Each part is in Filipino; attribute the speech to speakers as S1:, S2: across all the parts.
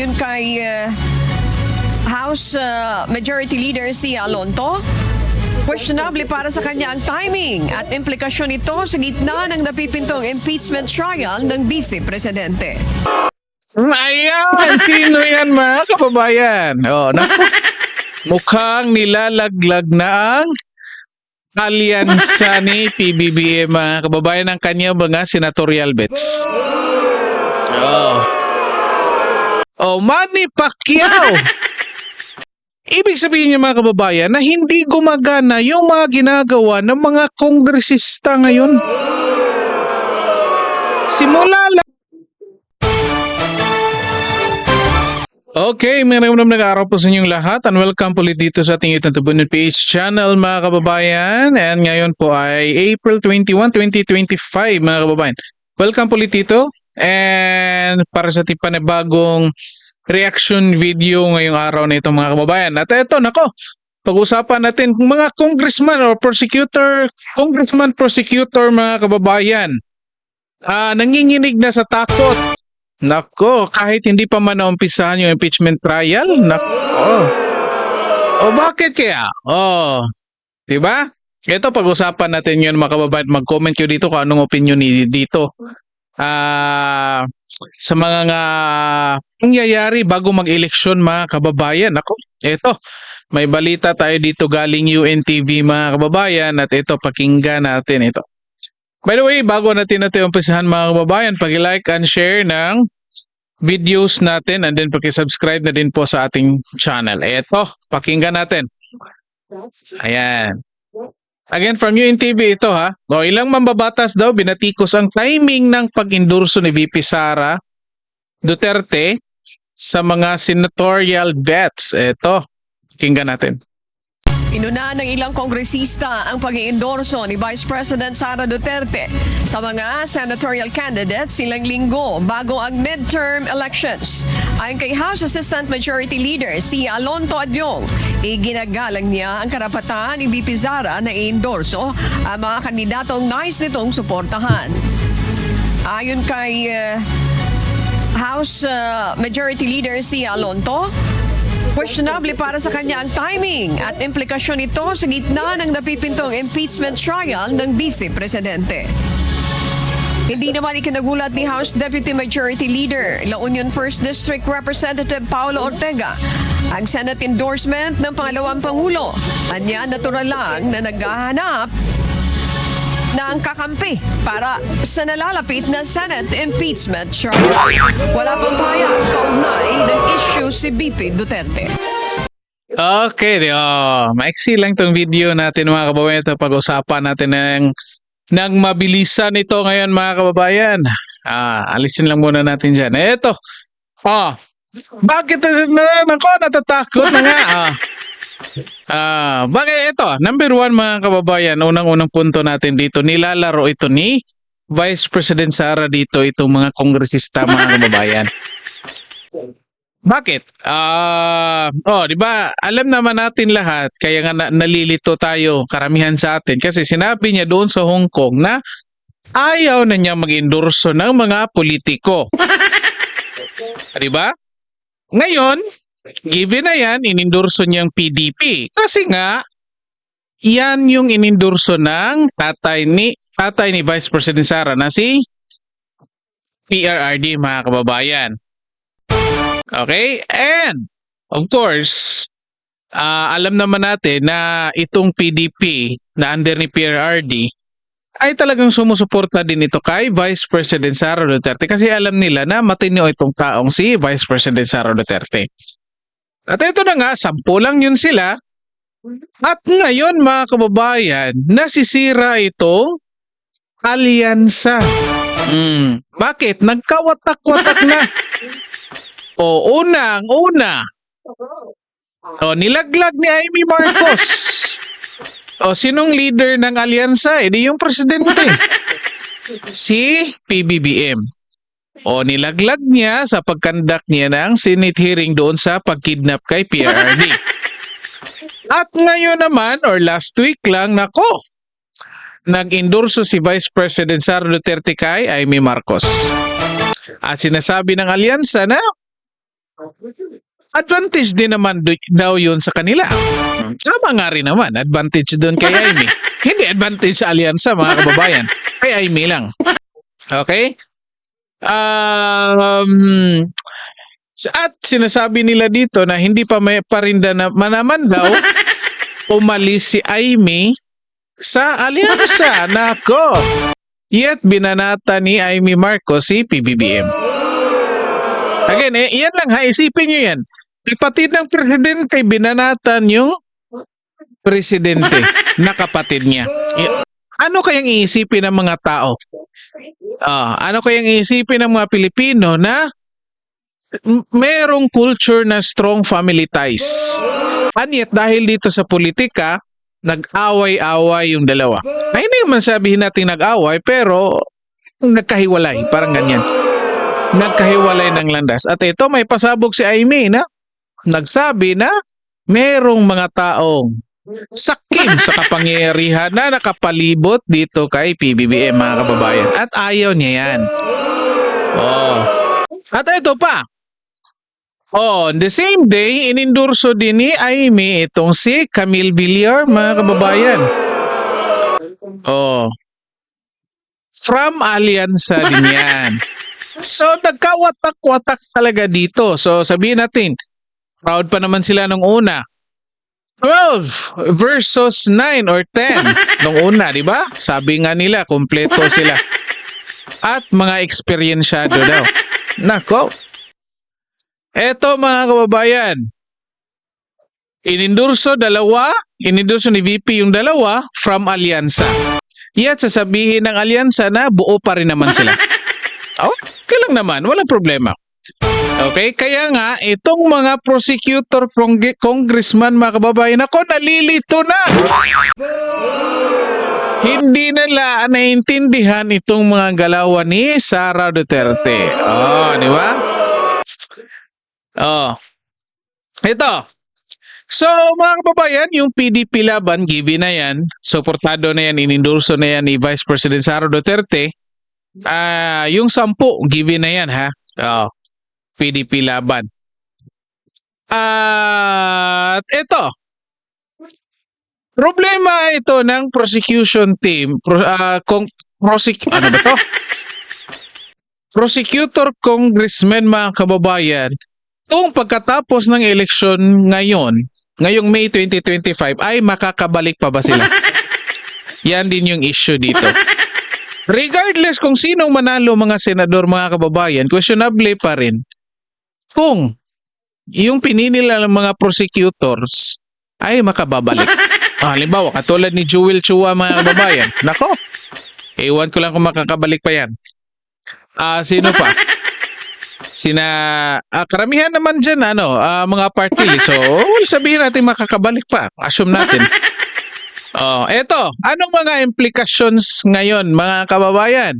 S1: Yun kay House Majority Leader si Alonto. Questionable para sa kanya ang timing at implikasyon nito sa gitna ng napipintong impeachment trial ng Vice Presidente.
S2: Ayan! Sino yan mga kababayan? Naku. Mukhang nilalaglag na ang alyansa ni PBBM mga kababayan ng kanyang mga senatorial bets. Manny Pacquiao! Ibig sabihin niya mga kababayan na hindi gumagana yung mga ginagawa ng mga kongresista ngayon. Simula lang. Okay, magandang araw po sa inyong lahat and welcome po ulit dito sa ating YouTube PH channel mga kababayan. And ngayon po ay April 21, 2025 mga kababayan. Welcome po ulit dito and para sa ating panibagong reaction video ngayong araw na ito mga kababayan. At ito, nako, pag-usapan natin kung mga congressman or prosecutor mga kababayan. Nanginginig na sa takot. Nako, kahit hindi pa man naumpisahan yung impeachment trial, nako. Bakit kaya? Diba? Ito, pag-usapan natin yun mga kababayan. Mag-comment nyo dito kung anong opinion dito. Sa mga nangyayari bago mag-eleksyon mga kababayan. Ako, ito, may balita tayo dito galing UNTV mga kababayan at ito, pakinggan natin ito. By the way, bago natin umpisahan mga kababayan, pag-like and share ng videos natin and then pag-subscribe na din po sa ating channel. Ito, pakinggan natin. Ayan. Again, from UNTV ito ha. Ilang mambabatas daw binatikos ang timing ng pag-endorso ni VP Sara Duterte sa mga senatorial bets. Ito, pakinggan natin.
S1: Inuna ng ilang kongresista ang pag-iendorso ni Vice President Sara Duterte sa mga senatorial candidates silang linggo bago ang midterm elections. Ayon kay House Assistant Majority Leader si Alonto Adyong, iginagalang niya ang karapatan ni VP Sara na i-endorso ang mga kandidatong nais nitong suportahan. Ayon kay House Majority Leader si Alonto, questionable para sa kanya ang timing at implikasyon nito sa gitna ng napipintong impeachment trial ng Vice Presidente. Hindi naman ikinagulat ni House Deputy Majority Leader La Union 1st District Representative Paulo Ortega ang Senate endorsement ng pangalawang Pangulo. Anya, natural lang na naghahanap ng kakampi para sa nalalapit na Senate impeachment trial. Wala pang pahayag kaugnay ng issue si VP Duterte.
S2: Okay, maiksi lang tong video natin mga kababayan. Ito, pag-usapan natin ng mabilisan ito ngayon mga kababayan. Alisin lang muna natin dyan. Ito, bakit natatakot na nga? Bakit ito? Number one mga kababayan, unang-unang punto natin dito, nilalaro ito ni Vice President Sara dito itong mga kongresista mga kababayan. Bakit? Di ba? Alam naman natin lahat, kaya nga nalilito tayo, karamihan sa atin, kasi sinabi niya doon sa Hong Kong na ayaw na niya mag-endorso ng mga politiko. Di ba? Ngayon, given na yan, inendorso niyang PDP. Kasi nga, yan yung inendorso ng tatay ni Vice President Sara na si PRRD mga kababayan. Okay? And, of course, alam naman natin na itong PDP na under ni PRRD ay talagang sumusuporta din ito kay Vice President Sara Duterte kasi alam nila na matino itong taong si Vice President Sara Duterte. At ito na nga, 10 lang yun sila. At ngayon mga kababayan, nasisira itong alyansa. Bakit? Nagkawatak-watak na. Unang-una. Nilaglag ni Amy Marcos. Sinong leader ng alyansa? Di yung presidente. Si PBBM. Nilaglag niya sa pagkandak niya ng Senate hearing doon sa pagkidnap kay PRRD. At ngayon naman, or last week lang, nag-endorso si Vice President Sara Duterte kay Amy Marcos. At sinasabi ng alyansa na Advantage din naman daw yun sa kanila. Tama nga rin naman, advantage doon kay Amy. Hindi advantage sa alyansa, mga kababayan. Kay Amy lang. Okay? At sinasabi nila dito na hindi pa may parinda naman daw umalis si Amy sa alyansa. Nako! Yet binanata ni Amy Marcos si PBBM. Again, yan lang ha, isipin nyo yan. Kapatid ng presidente, binanatan yung presidente na kapatid niya. Ano kayang iisipin ng mga tao? Ano kayang iisipin ng mga Pilipino na merong culture na strong family ties? And yet, dahil dito sa politika, nag-away-away yung dalawa. Ay, hindi man sabihin natin nag-away, pero nagkahiwalay, parang ganyan. Nagkahiwalay ng landas. At ito, may pasabog si Amy na nagsabi na merong mga taong sakim sa kapangyarihan na nakapalibot dito kay PBBM, mga kababayan. At ayaw niya yan. At ito pa. On the same day, inendorso din ni Amy itong si Camille Villar, mga kababayan. From Alyansa din yan. So, nagkawatak-watak talaga dito. So, sabihin natin, proud pa naman sila nung una. 12 versus 9 or 10 nung una, di ba? Sabi nga nila, kompleto sila. At mga eksperyensyado daw. Nako. Eto, mga kababayan. Inendorso ni VP yung dalawa from Alyansa. Yat sasabihin ng Alyansa na buo pa rin naman sila. Okay lang naman, walang problema. Okay, kaya nga itong mga prosecutor congressman, mga kababayan, ako nalilito na. Hindi nila naiintindihan itong mga galawan ni Sara Duterte. Di ba? Ito. So, mga kababayan, yung PDP laban, given na yan, suportado na yan, inendorso na yan ni Vice President Sara Duterte. Yung 10, given na yan, ha? PDP laban. At ito, problema ito ng prosecution team, prosecutor congressman, mga kababayan, kung pagkatapos ng eleksyon ngayong May 2025, ay makakabalik pa ba sila? Yan din yung issue dito. Regardless kung sinong manalo, mga senador, mga kababayan, questionable pa rin kung yung pinili ng mga prosecutors ay makababalik. Halimbawa, katulad ni Jewel Chua, mga kababayan. Nako, ewan ko lang kung makakabalik pa yan. Sino pa? Karamihan naman dyan, mga party. So, sabihin natin makakabalik pa. Assume natin. Eto, anong mga implications ngayon, mga kababayan?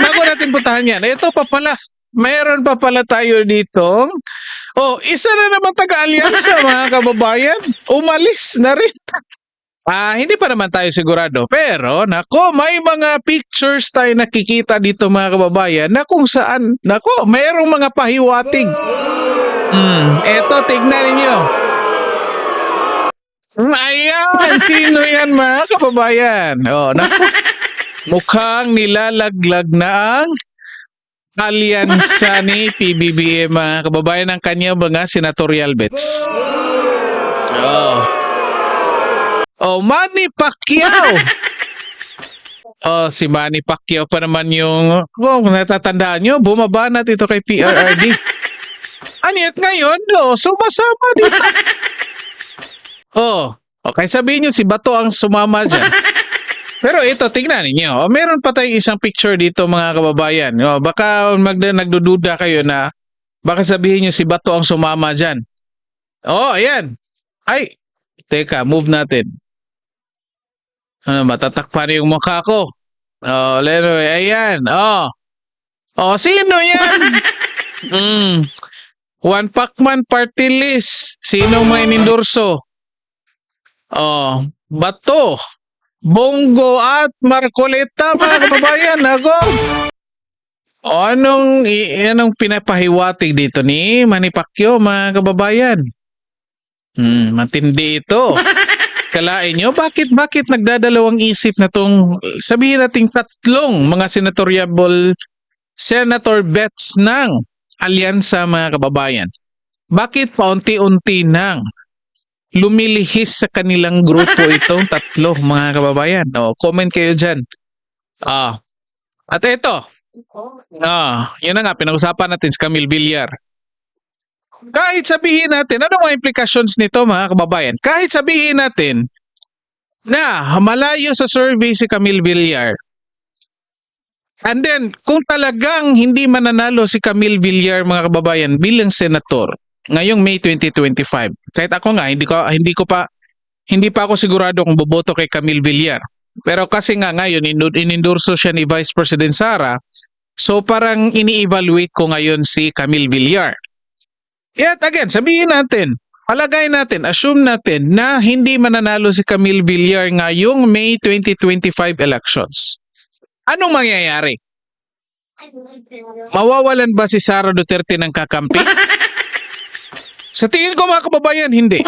S2: Bago natin puntahan yan, ito pa pala. Mayroon pa pala tayo dito. Isa na naman taga-alyansa, mga kababayan. Umalis na rin. Hindi pa naman tayo sigurado. Pero, nako, may mga pictures tayo nakikita dito, mga kababayan, na kung saan, nako, mayroong mga pahiwatig. Eto, tignan ninyo. Ayan, sino yan, mga kababayan? Naku, mukhang nilalaglag na ang alyansa ni PBBM, mga kababayan, ng kanyang mga senatorial bets. Manny Pacquiao. Si Manny Pacquiao pa naman yung, kung natatandaan nyo, bumaba na ito kay PRRD. Anyat ngayon, sumasama dito. Okay, sabihin nyo si Bato ang sumama dyan. Pero ito, tingnan ninyo. Meron pa tayong isang picture dito, mga kababayan. Baka nagdududa kayo na baka sabihin nyo si Bato ang sumama dyan. Ayan. Ay, teka, move natin. Matatakpan yung mukha ko. Ayan. Sino yan? Juan Pacman party list. Sinong may inendorso? Bato, Bongo at Marcoleta, mga kababayan. O anong pinapahiwatig dito ni Manny Pacquiao, mga kababayan? Matindi ito. Kalain nyo, bakit nagdadalawang isip na tong sabihin nating tatlong mga senator bets ng alyansa, mga kababayan? Bakit paunti-unti nang lumilihis sa kanilang grupo itong tatlo, mga kababayan? O, comment kayo dyan. At ito, yun na nga, pinag-usapan natin si Camille Villar. Kahit sabihin natin, ano mga implications nito, mga kababayan? Kahit sabihin natin na malayo sa survey si Camille Villar, and then, kung talagang hindi mananalo si Camille Villar, mga kababayan, bilang senator, ngayong May 2025, kahit ako nga, hindi pa ako sigurado kung boboto kay Camille Villar. Pero kasi nga ngayon, inendorso siya ni Vice President Sara, so parang ini-evaluate ko ngayon si Camille Villar. Yet again, sabihin natin, palagay natin, assume natin na hindi mananalo si Camille Villar ngayong May 2025 elections. Anong mangyayari? Mawawalan ba si Sara Duterte ng kakampi? Sa tingin ko, mga kababayan, hindi.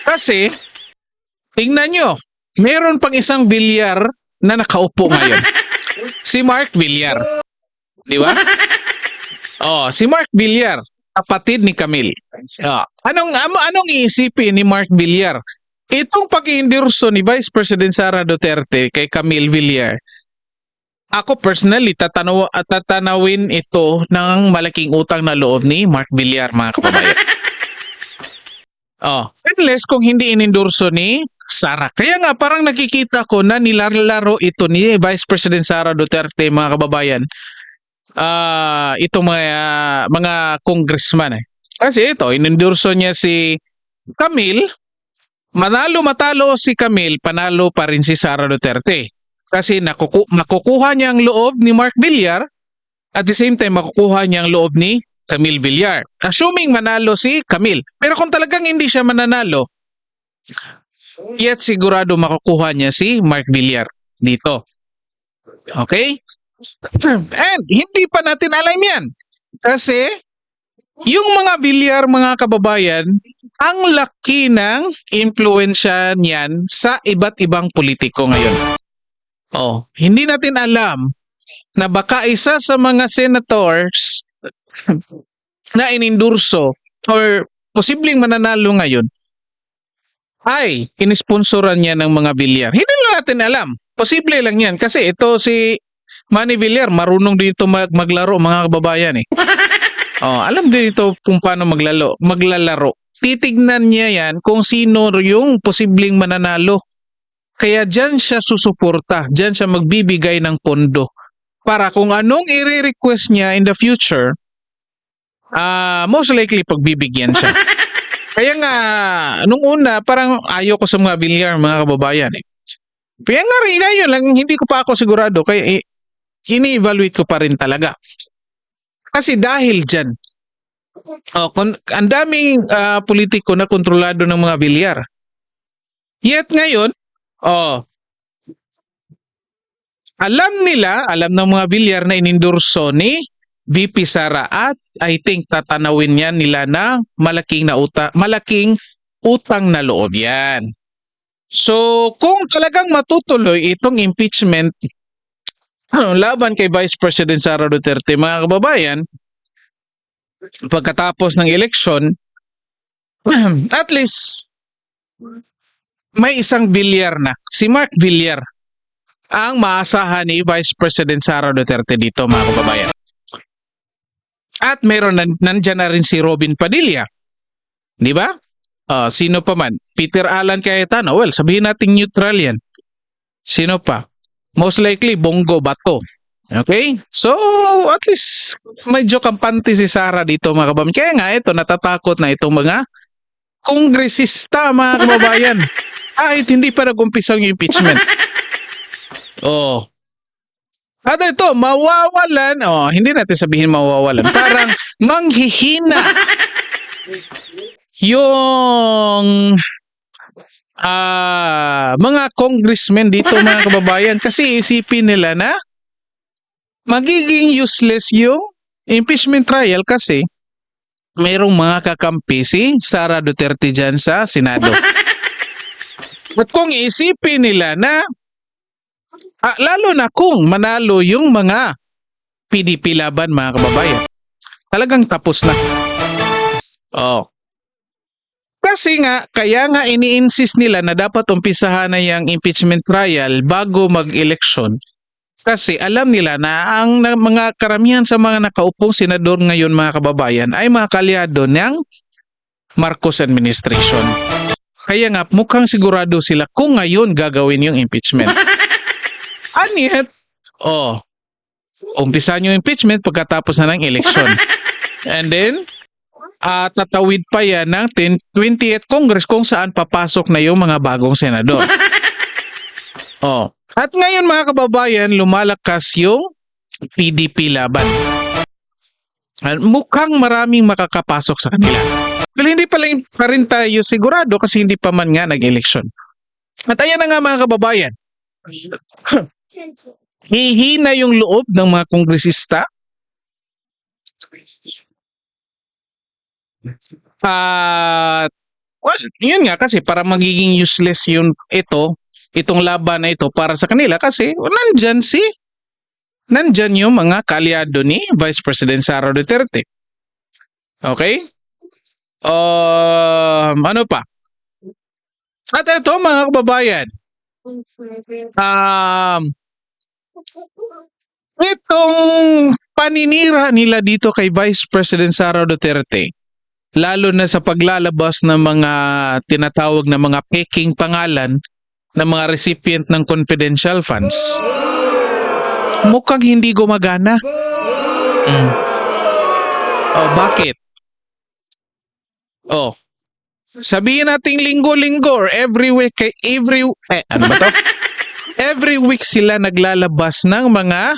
S2: Kasi, tingnan nyo, meron pang isang Villar na nakaupo ngayon. Si Mark Villar. Di ba? Si Mark Villar, kapatid ni Camille. Anong iisipin ni Mark Villar? Itong pag-iendorso ni Vice President Sara Duterte kay Camille Villar, ako personally, tatanawin ito ng malaking utang na loob ni Mark Villar, mga kababayan. Unless kung hindi inendorso ni Sara. Kaya nga parang nakikita ko na nilalaro ito ni Vice President Sara Duterte, mga kababayan. Itong mga congressman. Kasi ito, inendorso niya si Camille. Matalo si Camille, panalo pa rin si Sara Duterte. Kasi makukuha niya ang loob ni Mark Villar, at the same time makukuha niya ang loob ni Camille Villar. Assuming manalo si Camille. Pero kung talagang hindi siya mananalo, yet sigurado makukuha niya si Mark Villar dito. Okay? And hindi pa natin alam yan. Kasi yung mga Villar, mga kababayan, ang laki ng impluensya niyan sa iba't ibang politiko ngayon. Hindi natin alam na baka isa sa mga senators na inendorso or posibleng mananalo ngayon ay inisponsoran niya ng mga Villar. Hindi lang natin alam. Posible lang yan kasi ito si Manny Villar marunong dito maglaro, mga kababayan eh. Alam din ito kung paano maglalaro. Titignan niya yan kung sino yung posibleng mananalo. Kaya dyan siya susuporta, dyan siya magbibigay ng pondo. Para kung anong i-request niya in the future, most likely pagbibigyan siya. Kaya nga, nung una, parang ayaw ko sa mga Villar, mga kababayan eh. Kaya nga rin ngayon lang, hindi ko pa ako sigurado. Kaya ini-evaluate ko pa rin talaga. Kasi dahil dyan, ang daming politiko na kontrolado ng mga Villar. Yet ngayon, alam ng mga Villar na inendorso ni VP Sara at I think tatanawin yan nila na malaking utang na loob yan. So kung talagang matutuloy itong impeachment laban kay Vice President Sara Duterte, mga kababayan, pagkatapos ng eleksyon, at least may isang Villar na, si Mark Villar, ang maasahan ni Vice President Sara Duterte dito, mga kababayan. At nandyan na rin si Robin Padilla. Di ba? Sino pa man? Peter Alan Cayetano. Well, sabihin natin neutral yan. Sino pa? Most likely, Bongo Bato. Okay? So, at least, medyo kampante si Sara dito, mga kababayan. Kaya nga, ito, natatakot na itong mga kongresista, mga kababayan. Kahit hindi pa nag-umpisa yung impeachment. At ito, mawawalan, hindi natin sabihin mawawalan, parang manghihina yung mga congressmen dito, mga kababayan, kasi isipin nila na magiging useless yung impeachment trial kasi mayroong mga kakampi si Sara Duterte dyan sa Senado. At kung isipin nila na lalo na kung manalo yung mga PDP laban, mga kababayan, talagang tapos na. Oh. Kasi nga, kaya nga ini-insist nila na dapat umpisahan na yung impeachment trial bago mag-eleksyon. Kasi alam nila na ang mga karamihan sa mga nakaupong senador ngayon, mga kababayan, ay mga kalyado ng Marcos administration. Kaya nga, mukhang sigurado sila kung ngayon gagawin yung impeachment. And yet, umpisahan yung impeachment pagkatapos na ng eleksyon. And then, tatawid pa yan ng 20th Congress kung saan papasok na yung mga bagong senador. At ngayon, mga kababayan, lumalakas yung PDP laban. At mukhang maraming makakapasok sa kanila. Pero hindi pa rin tayo sigurado kasi hindi pa man nga nag-eleksyon. At ayan na nga, mga kababayan. Hihina yung loob ng mga kongresista. Yun nga kasi para magiging useless itong laban na ito para sa kanila kasi nandyan yung mga kalyado ni Vice President Sara Duterte. Okay? Ano pa? At ito, mga kababayan, itong paninira nila dito kay Vice President Sara Duterte, lalo na sa paglalabas ng mga tinatawag na mga peking pangalan ng mga recipient ng confidential funds, mukhang hindi gumagana. Bakit? Sabihin natin linggo-linggo or every week, ano ba to? Every week sila naglalabas ng mga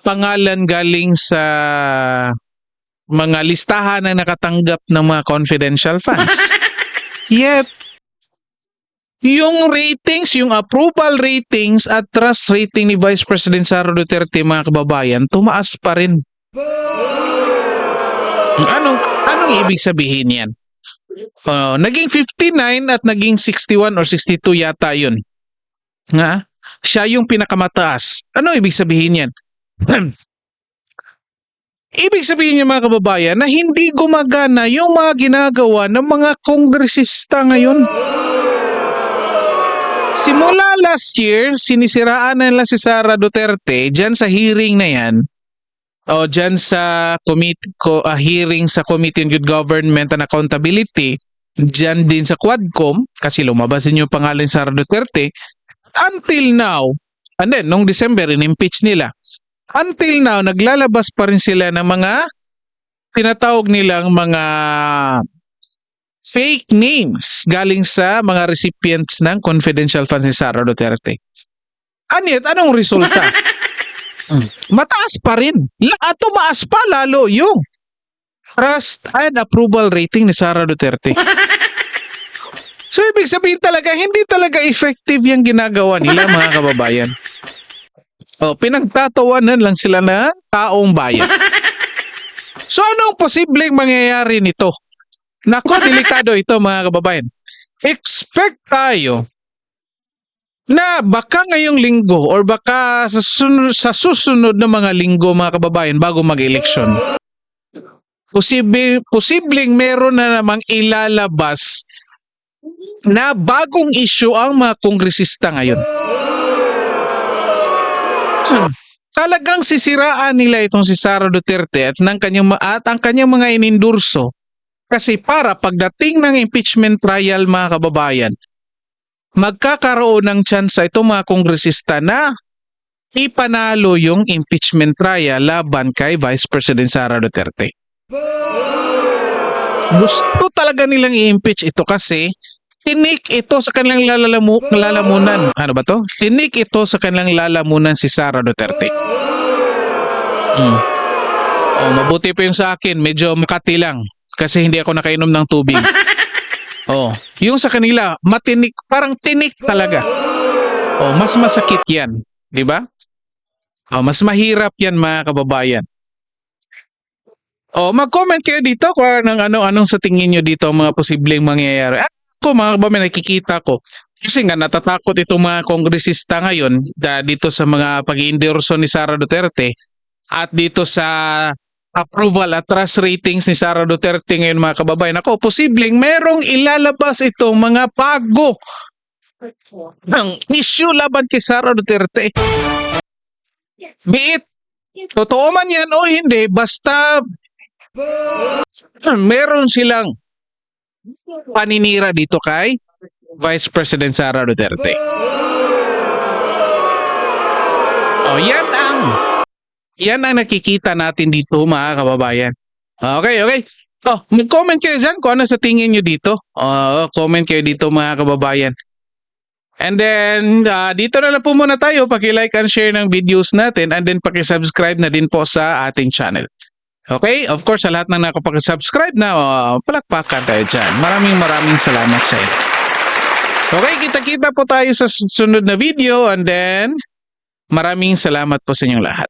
S2: pangalan galing sa mga listahan na nakatanggap ng mga confidential funds. Yet, yung ratings, yung approval ratings at trust rating ni Vice President Sara Duterte, mga kababayan, tumaas pa rin. Anong ibig sabihin yan? Naging 59 at naging 61 or 62 yata yun. Siya yung pinakamataas. Ano ibig sabihin yan? Ibig sabihin niya, mga kababayan, na hindi gumagana yung mga ginagawa ng mga kongresista ngayon. Simula last year, sinisiraan na nila si Sara Duterte dyan sa hearing na yan, dyan sa hearing sa Committee on Good Government and Accountability, dyan din sa Quadcom, kasi lumabas din yung pangalan Sara Duterte, until now, and then, nung December, in-impeach nila. Until now, naglalabas pa rin sila ng mga tinatawag nilang mga fake names galing sa mga recipients ng confidential funds ni Sara Duterte. Anong resulta? Mataas pa rin. Tumaas pa lalo yung trust and approval rating ni Sara Duterte. So, ibig sabihin talaga, hindi talaga effective yung ginagawa nila, mga kababayan. Pinagtatawanan lang sila na taong bayan. So, anong posibleng mangyayari nito? Nako, delikado ito, mga kababayan. Expect tayo na baka ngayong linggo or baka sa susunod na mga linggo, mga kababayan, bago mag-eleksyon, posibleng meron na namang ilalabas na bagong issue ang mga kongresista ngayon. Talagang sisiraan nila itong si Sara Duterte at ang kanyang mga inendorso kasi para pagdating ng impeachment trial, mga kababayan, magkakaroon ng tsansa itong mga kongresista na ipanalo yung impeachment trial laban kay Vice President Sara Duterte. Gusto talaga nilang i-impeach ito kasi tinik ito sa kanilang lalamunan. Ano ba to? Tinik ito sa kanilang lalamunan si Sara Duterte. Mabuti pa yung sa akin. Medyo makati lang. Kasi hindi ako nakainom ng tubig. Yung sa kanila, matinik. Parang tinik talaga. Mas masakit yan. Diba? Mas mahirap yan mga kababayan. Mag-comment kayo dito kung anong sa tingin nyo dito ang mga posibleng mangyayari. Ako mga kababayan, nakikita ko. Kasi nga natatakot itong mga kongresista ngayon dito sa mga pag-iendorso ni Sara Duterte at dito sa approval at trust ratings ni Sara Duterte ngayon mga kababayan. Ako, posibleng merong ilalabas itong mga bago ng issue laban kay Sara Duterte. Be it totoo man yan o hindi, basta meron silang paninira dito kay Vice President Sara Duterte. Yan ang nakikita natin dito mga kababayan. Okay. Mag-comment kayo dyan kung ano sa tingin nyo dito. Comment kayo dito mga kababayan. And then, dito na lang po muna tayo. Paki-like and share ng videos natin and then paki-subscribe na din po sa ating channel. Okay? Of course, sa lahat ng nakapag-subscribe na, palakpakan tayo dyan. Maraming salamat sa inyo. Okay, kita-kita po tayo sa susunod na video and then maraming salamat po sa inyong lahat.